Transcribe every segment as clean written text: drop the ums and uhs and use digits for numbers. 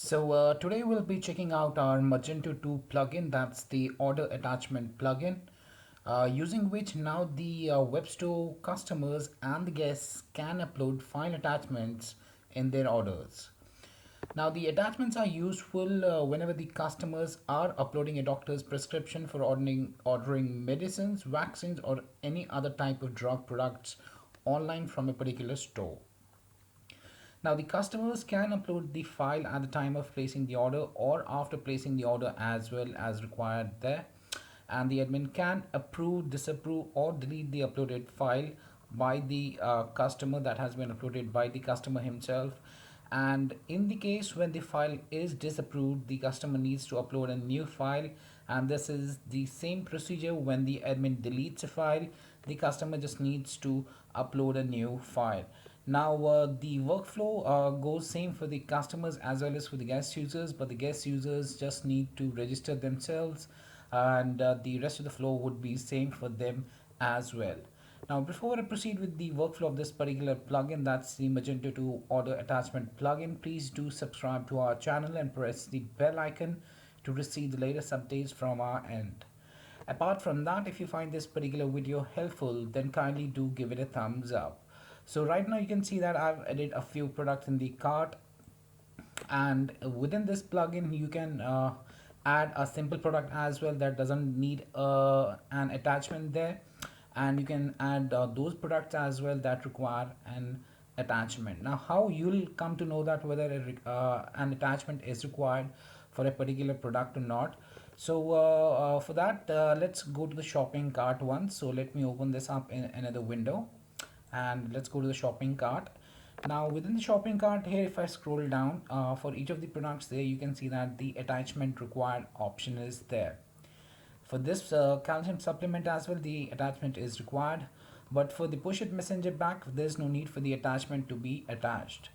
Today we'll be checking out our Magento 2 plugin, that's the order attachment plugin, using which now the web store customers and the guests can upload file attachments in their orders. Now the attachments are useful whenever the customers are uploading a doctor's prescription for ordering medicines, vaccines or any other type of drug products online from a particular store. Now the customers can upload the file at the time of placing the order or after placing the order as well as required there. And the admin can approve, disapprove or delete the uploaded file by the customer that has been uploaded by the customer himself. And in the case when the file is disapproved, the customer needs to upload a new file, and this is the same procedure when the admin deletes a file. The customer just needs to upload a new file. Now the workflow goes same for the customers as well as for the guest users, but the guest users just need to register themselves, and the rest of the flow would be same for them as well. Now before I proceed with the workflow of this particular plugin, that's the Magento 2 order attachment plugin, please do subscribe to our channel and press the bell icon to receive the latest updates from our end. Apart from that, if you find this particular video helpful, then kindly do give it a thumbs up. So right now you can see that I've added a few products in the cart, and within this plugin you can add a simple product as well that doesn't need an attachment there, and you can add those products as well that require an attachment. Now how you'll come to know that whether an attachment is required for a particular product or not. For that, let's go to the shopping cart once. So let me open this up in another window, and let's go to the shopping cart. Now within the shopping cart here, if I scroll down for each of the products there, you can see that the attachment required option is there. For this calcium supplement as well, the attachment is required, but for the push it messenger back, there's no need for the attachment to be attached.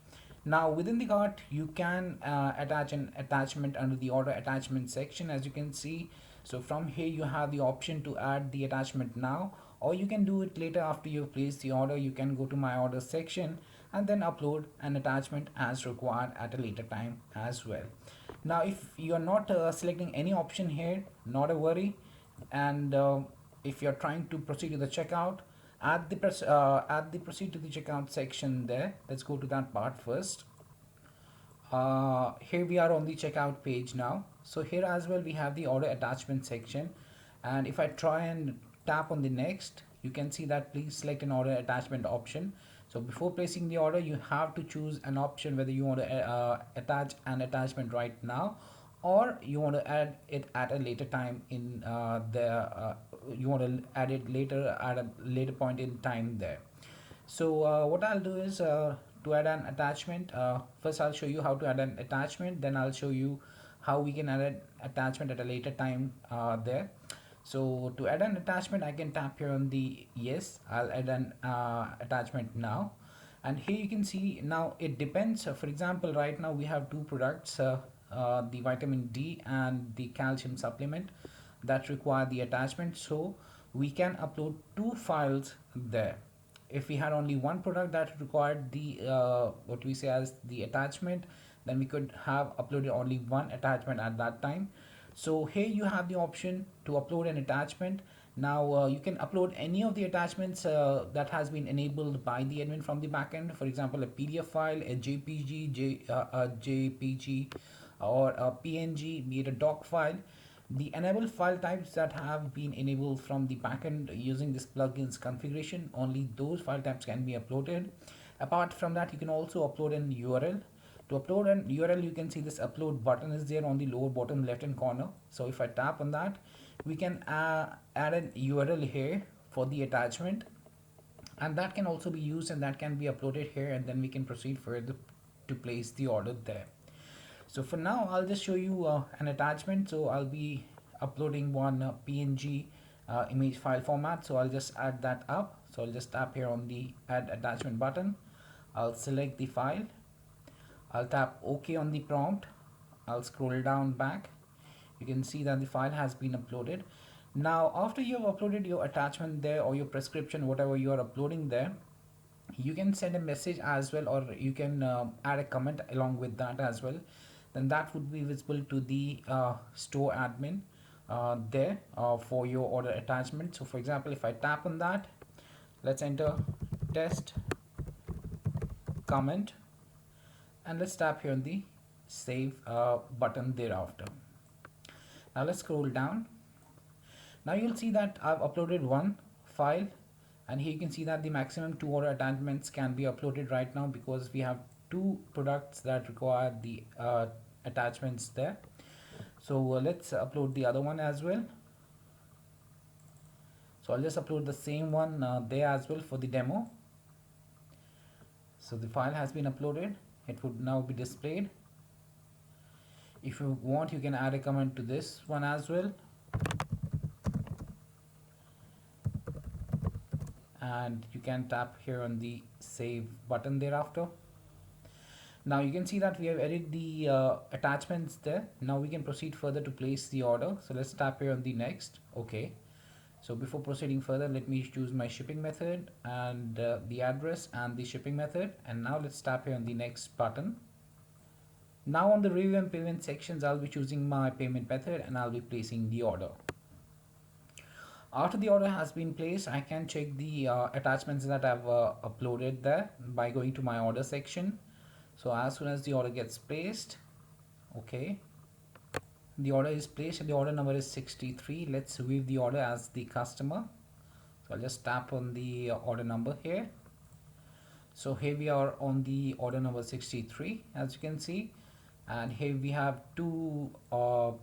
Now within the cart you can attach an attachment under the order attachment section, as you can see. So from here you have the option to add the attachment now, or you can do it later after you've placed the order. You can go to my order section and then upload an attachment as required at a later time as well. Now if you are not selecting any option here, not a worry, and if you're trying to proceed to the checkout, add the proceed to the checkout section there. Let's go to that part first. Here we are on the checkout page now. So here as well we have the order attachment section, and if I try and tap on the next, you can see that please select an order attachment option. So before placing the order you have to choose an option whether you want to attach an attachment right now, or you want to add it at a later time in you want to add it later at a later point in time there. What I'll do is to add an attachment, first I'll show you how to add an attachment, then I'll show you how we can add an attachment at a later time there. So to add an attachment, I can tap here on the yes, I'll add an attachment now. And here you can see now it depends. For example, right now we have two products, the vitamin D and the calcium supplement, that require the attachment. So we can upload two files there. If we had only one product that required the what we say as the attachment, then we could have uploaded only one attachment at that time. So here you have the option to upload an attachment. Now you can upload any of the attachments that has been enabled by the admin from the backend. For example, a PDF file, a JPG, or a PNG, be it a doc file. The enable file types that have been enabled from the backend using this plugin's configuration, only those file types can be uploaded. Apart from that, you can also upload an URL. To upload an URL, you can see this upload button is there on the lower bottom left hand corner. So if I tap on that, we can add an URL here for the attachment, and that can also be used and that can be uploaded here, and then we can proceed further to place the order there. So for now I'll just show you an attachment. So I'll be uploading one PNG image file format, so I'll just add that up. So I'll just tap here on the add attachment button, I'll select the file, I'll tap OK on the prompt, I'll scroll down back. You can see that the file has been uploaded. Now after you have uploaded your attachment there, or your prescription, whatever you are uploading there, you can send a message as well, or you can add a comment along with that as well, then that would be visible to the store admin there for your order attachment. So for example, if I tap on that, let's enter test comment, and let's tap here on the save button thereafter. Now let's scroll down. Now you'll see that I've uploaded one file, and here you can see that the maximum 2 order attachments can be uploaded right now because we have 2 products that require the attachments there. So let's upload the other one as well. So I'll just upload the same one there as well for the demo. So the file has been uploaded. It would now be displayed. If you want, you can add a comment to this one as well, and you can tap here on the save button thereafter. Now you can see that we have added the attachments there. Now we can proceed further to place the order. So let's tap here on the next. Okay. So before proceeding further, let me choose my shipping method and the address and the shipping method. And now let's tap here on the next button. Now on the review and payment sections, I'll be choosing my payment method and I'll be placing the order. After the order has been placed, I can check the attachments that I've uploaded there by going to my order section. So as soon as the order gets placed, okay, the order is placed and the order number is 63. Let's view the order as the customer. So I'll just tap on the order number here. So here we are on the order number 63, as you can see, and here we have 2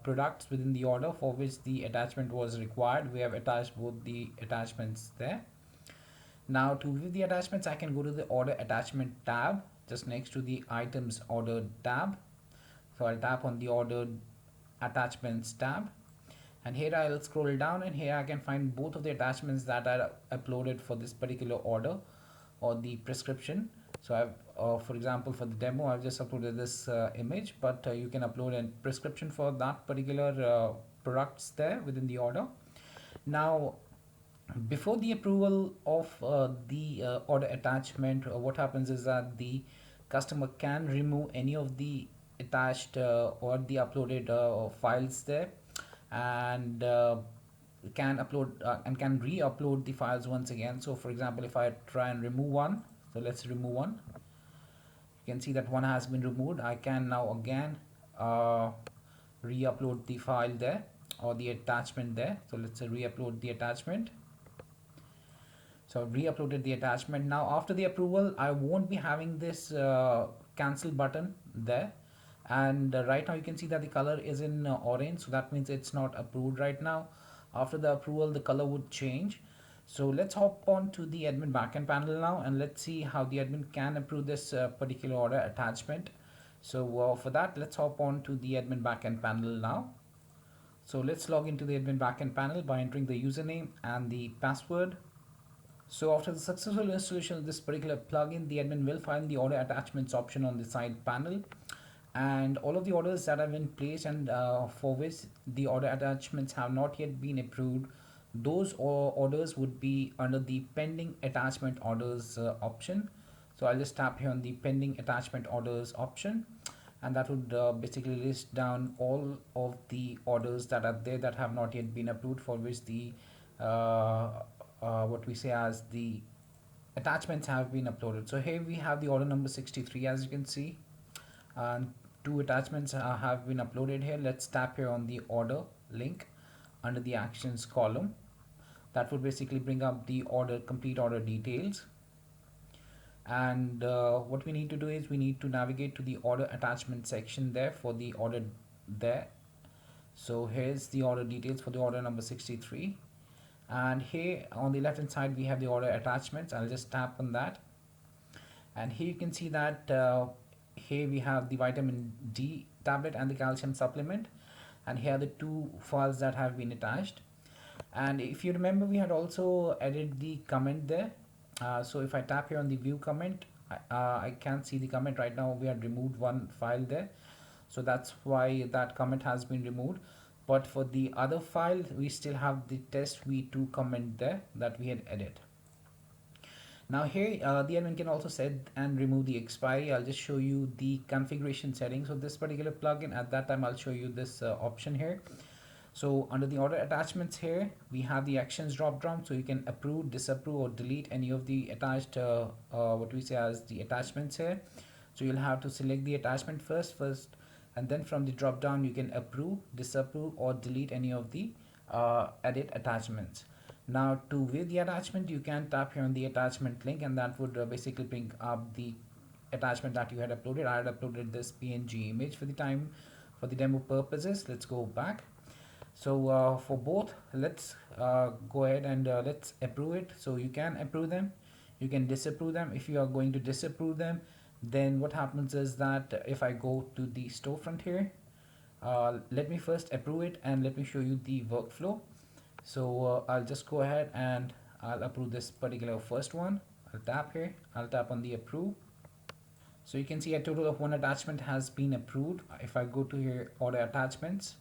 products within the order for which the attachment was required. We have attached both the attachments there. Now to view the attachments, I can go to the order attachment tab just next to the items ordered tab. So I'll tap on the ordered attachments tab, and here I'll scroll down, and here I can find both of the attachments that are uploaded for this particular order or the prescription. So I've for example, for the demo, I've just uploaded this image, but you can upload a prescription for that particular products there within the order. Now before the approval of the order attachment, what happens is that the customer can remove any of the attached or the uploaded files there, and can upload and can re-upload the files once again. So for example, if I try and remove one, so let's remove one, you can see that one has been removed. I can now again re-upload the file there or the attachment there. So let's re-upload the attachment. So I've re-uploaded the attachment. Now after the approval, I won't be having this cancel button there, and right now you can see that the color is in orange, so that means it's not approved right now. After the approval, the color would change. So let's hop on to the admin backend panel now, and let's see how the admin can approve this particular order attachment. So for that, let's hop on to the admin backend panel now. So let's log into the admin backend panel by entering the username and the password. So after the successful installation of this particular plugin, the admin will find the order attachments option on the side panel, and all of the orders that have been placed and for which the order attachments have not yet been approved, those orders would be under the pending attachment orders option. So I'll just tap here on the pending attachment orders option, and that would basically list down all of the orders that are there that have not yet been approved, for which the what we say as the attachments have been uploaded. So here we have the order number 63, as you can see, and 2 attachments have been uploaded here. Let's tap here on the order link under the actions column. That would basically bring up the order, complete order details. And what we need to do is we need to navigate to the order attachment section there for the order there. So here's the order details for the order number 63, and here on the left hand side we have the order attachments. I'll just tap on that, and here you can see that here we have the vitamin D tablet and the calcium supplement, and here are the 2 files that have been attached. And if you remember, we had also added the comment there. So if I tap here on the view comment, I can't see the comment right now. We had removed one file there, so that's why that comment has been removed. But for the other file, we still have the test v2 comment there that we had added. Now here the admin can also set and remove the expiry. I'll just show you the configuration settings of this particular plugin. At that time I'll show you this option here. So under the order attachments here, we have the actions drop down, so you can approve, disapprove, or delete any of the attached what we say as the attachments here. So you'll have to select the attachment first, and then from the drop down you can approve, disapprove, or delete any of the edit attachments. Now to view the attachment, you can tap here on the attachment link, and that would basically bring up the attachment that you had uploaded. I had uploaded this PNG image for the time for the demo purposes. Let's go back. So for both, let's go ahead and let's approve it. So you can approve them, you can disapprove them. If you are going to disapprove them, then what happens is that if I go to the storefront here, let me first approve it and let me show you the workflow. So I'll just go ahead and I'll approve this particular first one. I'll tap here, I'll tap on the approve. So you can see a total of one attachment has been approved. If I go to here order attachments,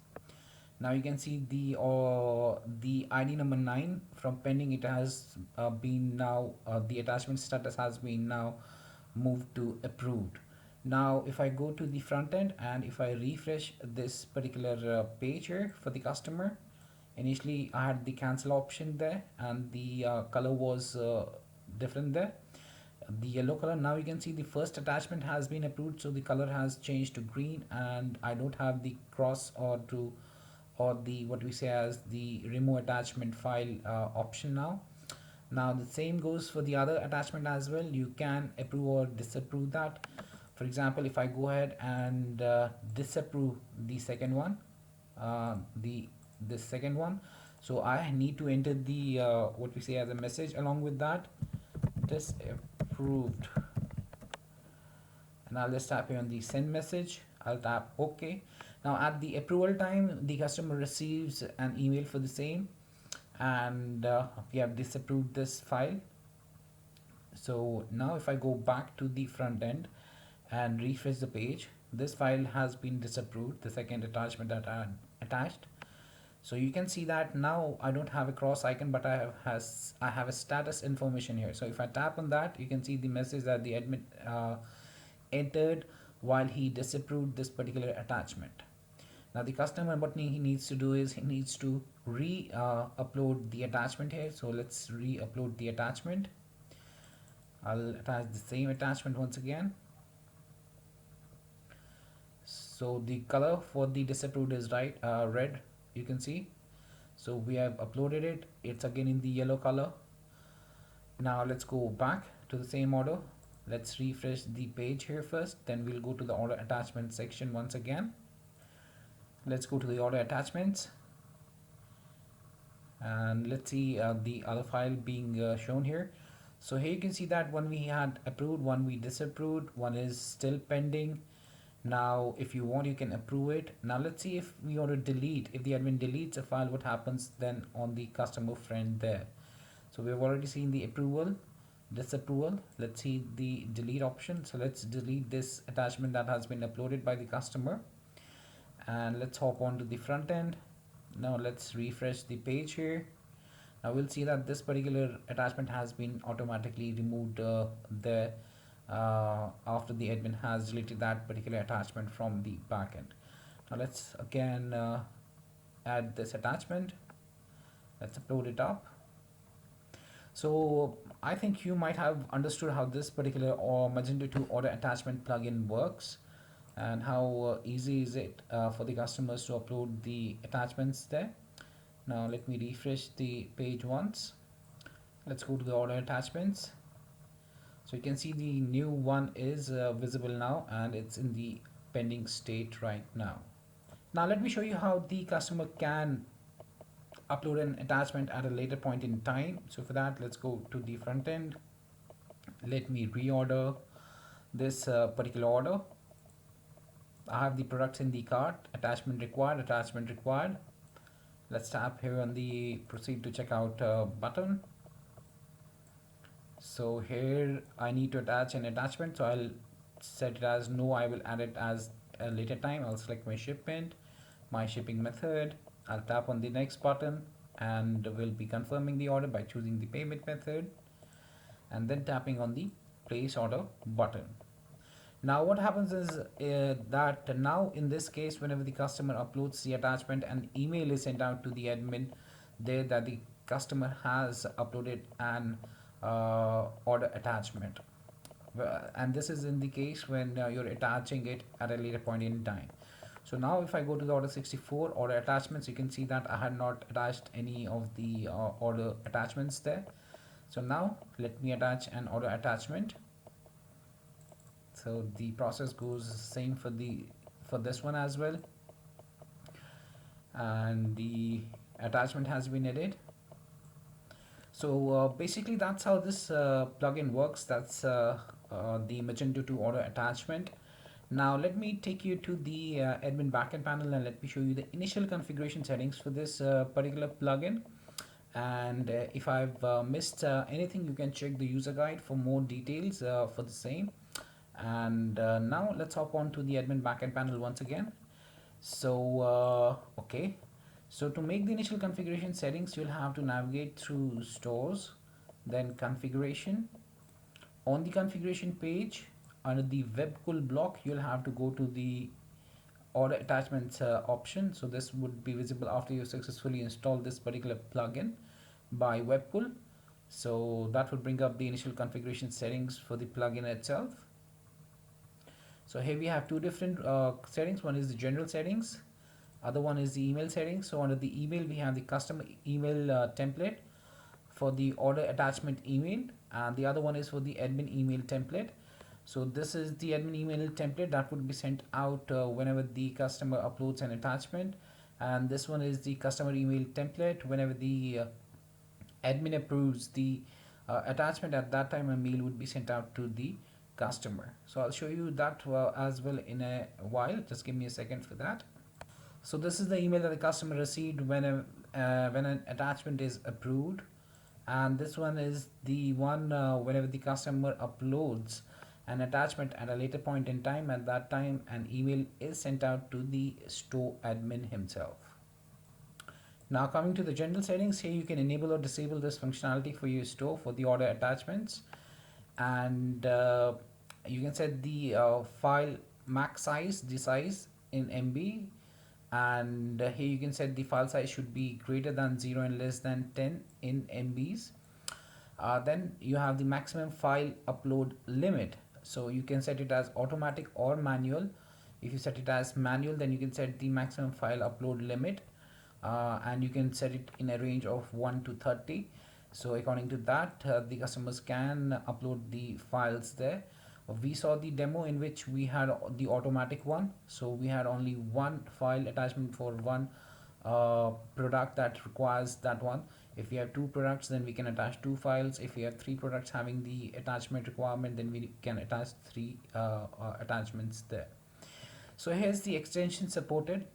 now you can see the ID number 9 from pending. It has been now the attachment status has been now moved to approved. Now if I go to the front end and if I refresh this particular page here for the customer, initially I had the cancel option there and the color was different there, the yellow color. Now you can see the first attachment has been approved, so the color has changed to green, and I don't have the cross or the what we say as the remove attachment file option now. Now the same goes for the other attachment as well. You can approve or disapprove that. For example, if I go ahead and disapprove the second one, this second one, so I need to enter the what we say as a message along with that, disapproved, and I'll just tap here on the send message. I'll tap OK. Now at the approval time, the customer receives an email for the same, and we have disapproved this file. So now if I go back to the front end and refresh the page, this file has been disapproved, the second attachment that I attached. So you can see that now I don't have a cross icon, but I have a status information here. So if I tap on that, you can see the message that the admin entered while he disapproved this particular attachment. Now the customer, what he needs to do is he needs to upload the attachment here. So let's re-upload the attachment. I'll attach the same attachment once again. So the color for the disapproved is red, you can see. So we have uploaded it, it's again in the yellow color. Now let's go back to the same order. Let's refresh the page here first, then we'll go to the order attachment section once again. Let's go to the order attachments and let's see the other file being shown here. So here you can see that one we had approved, one we disapproved, one is still pending. Now if you want, you can approve it. Now let's see if we want to delete, if the admin deletes a file, what happens then on the customer friend there. So we've already seen the approval, disapproval. Let's see the delete option. So let's delete this attachment that has been uploaded by the customer, and let's hop on to the front end. Now let's refresh the page here. Now we'll see that this particular attachment has been automatically removed there after the admin has deleted that particular attachment from the backend. Now let's again add this attachment. Let's upload it up. So I think you might have understood how this particular Magento 2 order attachment plugin works, and how easy is it for the customers to upload the attachments there. Now let me refresh the page once. Let's go to the order attachments. So you can see the new one is visible now, and it's in the pending state right now. Now let me show you how the customer can upload an attachment at a later point in time. So for that, let's go to the front end. Let me reorder this particular order. I have the products in the cart, attachment required, attachment required. Let's tap here on the proceed to checkout button. So here I need to attach an attachment, so I'll set it as no. I will add it as a later time. I'll select my shipment, my shipping method. I'll tap on the next button and we'll be confirming the order by choosing the payment method. and then tapping on the place order button. Now what happens is that now in this case, whenever the customer uploads the attachment, an email is sent out to the admin there that the customer has uploaded an order attachment. And this is in the case when you're attaching it at a later point in time. So now if I go to the order 64 order attachments, you can see that I had not attached any of the order attachments there. So now let me attach an order attachment. So the process goes same for this one as well, and the attachment has been added. So basically that's how this plugin works. That's the Magento 2 order attachment. Now let me take you to the admin backend panel and let me show you the initial configuration settings for this particular plugin. And if I've missed anything, you can check the user guide for more details for the same. And now let's hop on to the admin backend panel once again. So okay, so to make the initial configuration settings, you'll have to navigate through stores, then configuration. On the configuration page under the webcool block, you'll have to go to the order attachments option. So this would be visible after you successfully install this particular plugin by webcool. So that would bring up the initial configuration settings for the plugin itself. So here we have two different settings. One is the general settings, other one is the email settings. So under the email, we have the customer email template for the order attachment email, and the other one is for the admin email template. So this is the admin email template that would be sent out whenever the customer uploads an attachment, and this one is the customer email template whenever the admin approves the attachment. At that time a mail would be sent out to the customer. So I'll show you that as well in a while. Just give me a second for that. So this is the email that the customer received when an attachment is approved, and this one is the one whenever the customer uploads an attachment at a later point in time. At that time an email is sent out to the store admin himself. Now coming to the general settings, here you can enable or disable this functionality for your store for the order attachments, and you can set the file max size, the size in MB, and here you can set the file size should be greater than 0 and less than 10 in MBs. Then you have the maximum file upload limit, so you can set it as automatic or manual. If you set it as manual, then you can set the maximum file upload limit, and you can set it in a range of 1 to 30. So according to that, the customers can upload the files there. We saw the demo in which we had the automatic one, so we had only one file attachment for one product that requires that one. If we have two products, then we can attach two files. If we have three products having the attachment requirement, then we can attach three attachments there. So here's the extension supported,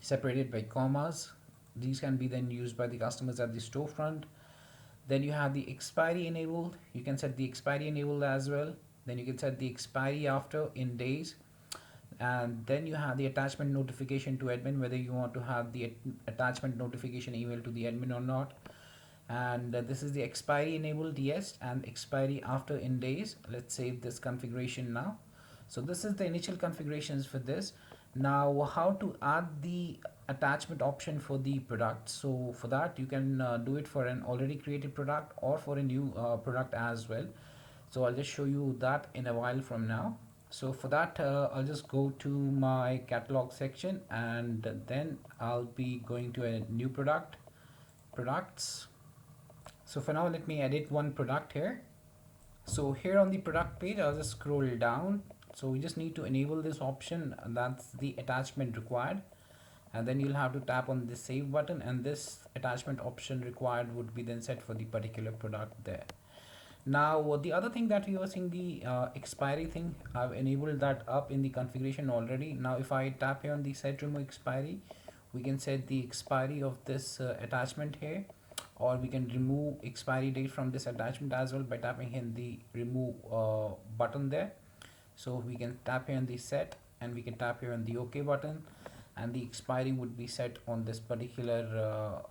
separated by commas. These can be then used by the customers at the storefront. Then you have the expiry enabled. You can set the expiry enabled as well. Then you can set the expiry after in days, and then you have the attachment notification to admin, whether you want to have the attachment notification email to the admin or not. And this is the expiry enabled, yes, and expiry after in days. Let's save this configuration now. So this is the initial configurations for this. Now how to add the attachment option for the product. So for that you can do it for an already created product or for a new product as well. So I'll just show you that in a while from now. So for that I'll just go to my catalog section, and then I'll be going to a new products. So for now let me edit one product here. So here on the product page, I'll just scroll down. So we just need to enable this option, and that's the attachment required, and then you'll have to tap on the save button, and this attachment option required would be then set for the particular product there. Now the other thing that we were seeing, the expiry thing, I've enabled that up in the configuration already. Now if I tap here on the set remove expiry, we can set the expiry of this attachment here, or we can remove expiry date from this attachment as well by tapping here in the remove button there. So we can tap here on the set, and we can tap here on the OK button, and the expiry would be set on this particular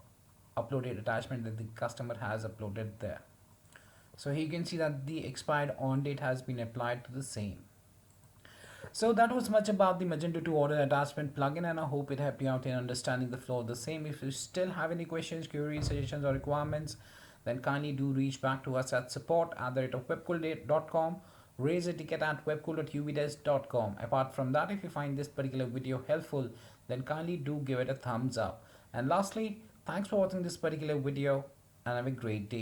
uploaded attachment that the customer has uploaded there. So here you can see that the expired on date has been applied to the same. So that was much about the Magento 2 order attachment plugin, and I hope it helped you out in understanding the flow of the same. If you still have any questions, queries, suggestions or requirements, then kindly do reach back to us at support@webcool.com. Raise a ticket at webcool.ubdesk.com. Apart from that, if you find this particular video helpful, then kindly do give it a thumbs up. And lastly, thanks for watching this particular video and have a great day.